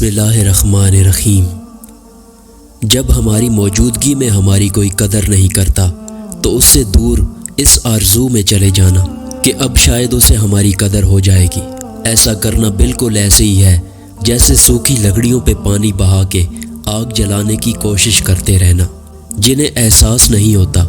بسم اللہ الرحمن الرحیم۔ جب ہماری موجودگی میں ہماری کوئی قدر نہیں کرتا تو اس سے دور اس آرزو میں چلے جانا کہ اب شاید اسے ہماری قدر ہو جائے گی۔ ایسا کرنا بالکل ایسے ہی ہے جیسے سوکھی لکڑیوں پہ پانی بہا کے آگ جلانے کی کوشش کرتے رہنا۔ جنہیں احساس نہیں ہوتا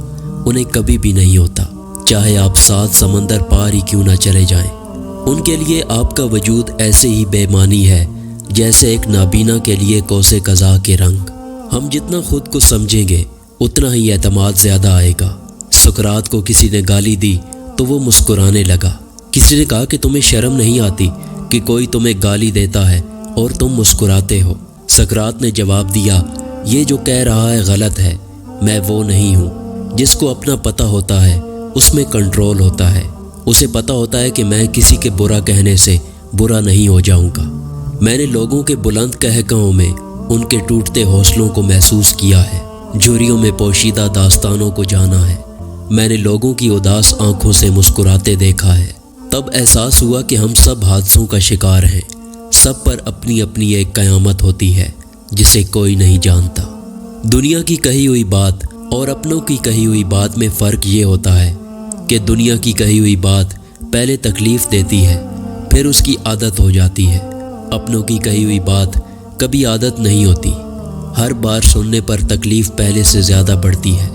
انہیں کبھی بھی نہیں ہوتا، چاہے آپ 7 سمندر پار ہی کیوں نہ چلے جائیں۔ ان کے لیے آپ کا وجود ایسے ہی بے معنی ہے جیسے ایک نابینا کے لیے کوسے قزح کے رنگ۔ ہم جتنا خود کو سمجھیں گے اتنا ہی اعتماد زیادہ آئے گا۔ سقراط کو کسی نے گالی دی تو وہ مسکرانے لگا۔ کسی نے کہا کہ تمہیں شرم نہیں آتی کہ کوئی تمہیں گالی دیتا ہے اور تم مسکراتے ہو؟ سقراط نے جواب دیا، یہ جو کہہ رہا ہے غلط ہے، میں وہ نہیں ہوں۔ جس کو اپنا پتہ ہوتا ہے اس میں کنٹرول ہوتا ہے، اسے پتہ ہوتا ہے کہ میں کسی کے برا کہنے سے برا نہیں ہو جاؤں گا۔ میں نے لوگوں کے بلند قہقہوں میں ان کے ٹوٹتے حوصلوں کو محسوس کیا ہے، جھریوں میں پوشیدہ داستانوں کو جانا ہے۔ میں نے لوگوں کی اداس آنکھوں سے مسکراتے دیکھا ہے۔ تب احساس ہوا کہ ہم سب حادثوں کا شکار ہیں، سب پر اپنی اپنی ایک قیامت ہوتی ہے جسے کوئی نہیں جانتا۔ دنیا کی کہی ہوئی بات اور اپنوں کی کہی ہوئی بات میں فرق یہ ہوتا ہے کہ دنیا کی کہی ہوئی بات پہلے تکلیف دیتی ہے، پھر اس کی عادت ہو جاتی ہے۔ اپنوں کی کہی ہوئی بات کبھی عادت نہیں ہوتی، ہر بار سننے پر تکلیف پہلے سے زیادہ بڑھتی ہے۔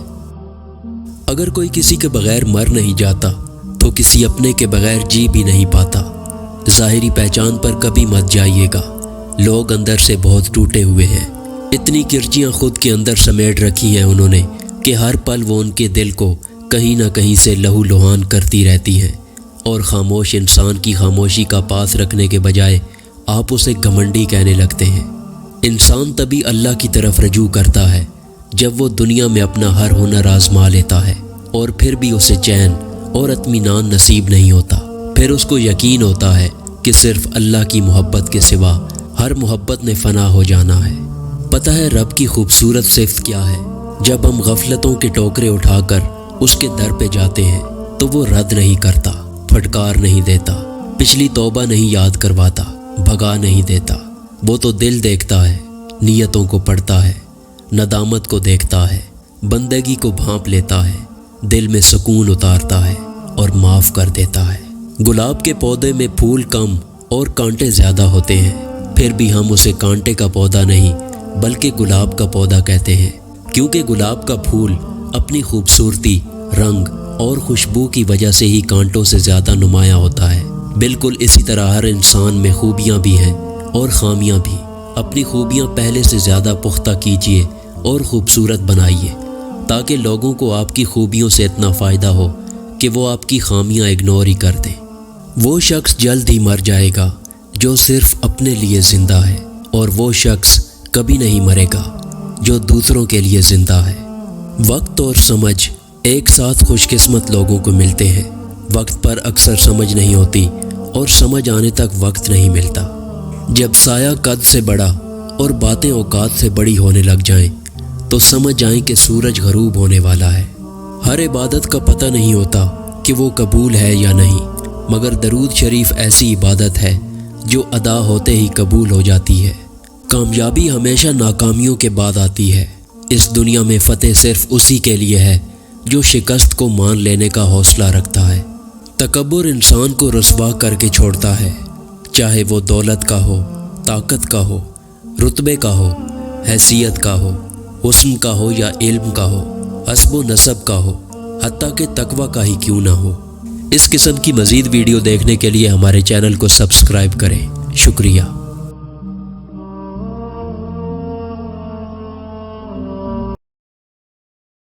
اگر کوئی کسی کے بغیر مر نہیں جاتا تو کسی اپنے کے بغیر جی بھی نہیں پاتا۔ ظاہری پہچان پر کبھی مت جائیے گا، لوگ اندر سے بہت ٹوٹے ہوئے ہیں۔ اتنی کرچیاں خود کے اندر سمیٹ رکھی ہیں انہوں نے کہ ہر پل وہ ان کے دل کو کہیں نہ کہیں سے لہو لہان کرتی رہتی ہیں، اور خاموش انسان کی خاموشی کا پاس رکھنے کے بجائے آپ اسے گھمنڈی کہنے لگتے ہیں۔ انسان تبھی اللہ کی طرف رجوع کرتا ہے جب وہ دنیا میں اپنا ہر ہنر آزما لیتا ہے، اور پھر بھی اسے چین اور اطمینان نصیب نہیں ہوتا۔ پھر اس کو یقین ہوتا ہے کہ صرف اللہ کی محبت کے سوا ہر محبت نے فنا ہو جانا ہے۔ پتہ ہے رب کی خوبصورت صفت کیا ہے؟ جب ہم غفلتوں کے ٹوکرے اٹھا کر اس کے در پہ جاتے ہیں تو وہ رد نہیں کرتا، پھٹکار نہیں دیتا، پچھلی توبہ نہیں یاد کرواتا، بھگا نہیں دیتا۔ وہ تو دل دیکھتا ہے، نیتوں کو پڑھتا ہے، ندامت کو دیکھتا ہے، بندگی کو بھانپ لیتا ہے، دل میں سکون اتارتا ہے اور معاف کر دیتا ہے۔ گلاب کے پودے میں پھول کم اور کانٹے زیادہ ہوتے ہیں، پھر بھی ہم اسے کانٹے کا پودا نہیں بلکہ گلاب کا پودا کہتے ہیں، کیونکہ گلاب کا پھول اپنی خوبصورتی، رنگ اور خوشبو کی وجہ سے ہی کانٹوں سے زیادہ نمایاں ہوتا ہے۔ بالکل اسی طرح ہر انسان میں خوبیاں بھی ہیں اور خامیاں بھی۔ اپنی خوبیاں پہلے سے زیادہ پختہ کیجیے اور خوبصورت بنائیے، تاکہ لوگوں کو آپ کی خوبیوں سے اتنا فائدہ ہو کہ وہ آپ کی خامیاں اگنور ہی کر دیں۔ وہ شخص جلد ہی مر جائے گا جو صرف اپنے لیے زندہ ہے، اور وہ شخص کبھی نہیں مرے گا جو دوسروں کے لیے زندہ ہے۔ وقت اور سمجھ ایک ساتھ خوش قسمت لوگوں کو ملتے ہیں۔ وقت پر اکثر سمجھ نہیں ہوتی اور سمجھ آنے تک وقت نہیں ملتا۔ جب سایہ قد سے بڑا اور باتیں اوقات سے بڑی ہونے لگ جائیں تو سمجھ جائیں کہ سورج غروب ہونے والا ہے۔ ہر عبادت کا پتہ نہیں ہوتا کہ وہ قبول ہے یا نہیں، مگر درود شریف ایسی عبادت ہے جو ادا ہوتے ہی قبول ہو جاتی ہے۔ کامیابی ہمیشہ ناکامیوں کے بعد آتی ہے۔ اس دنیا میں فتح صرف اسی کے لیے ہے جو شکست کو مان لینے کا حوصلہ رکھتا ہے۔ تکبر انسان کو رسوا کر کے چھوڑتا ہے، چاہے وہ دولت کا ہو، طاقت کا ہو، رتبے کا ہو، حیثیت کا ہو، حسن کا ہو یا علم کا ہو، حسب و نسب کا ہو، حتیٰ کہ تقوی کا ہی کیوں نہ ہو۔ اس قسم کی مزید ویڈیو دیکھنے کے لیے ہمارے چینل کو سبسکرائب کریں۔ شکریہ۔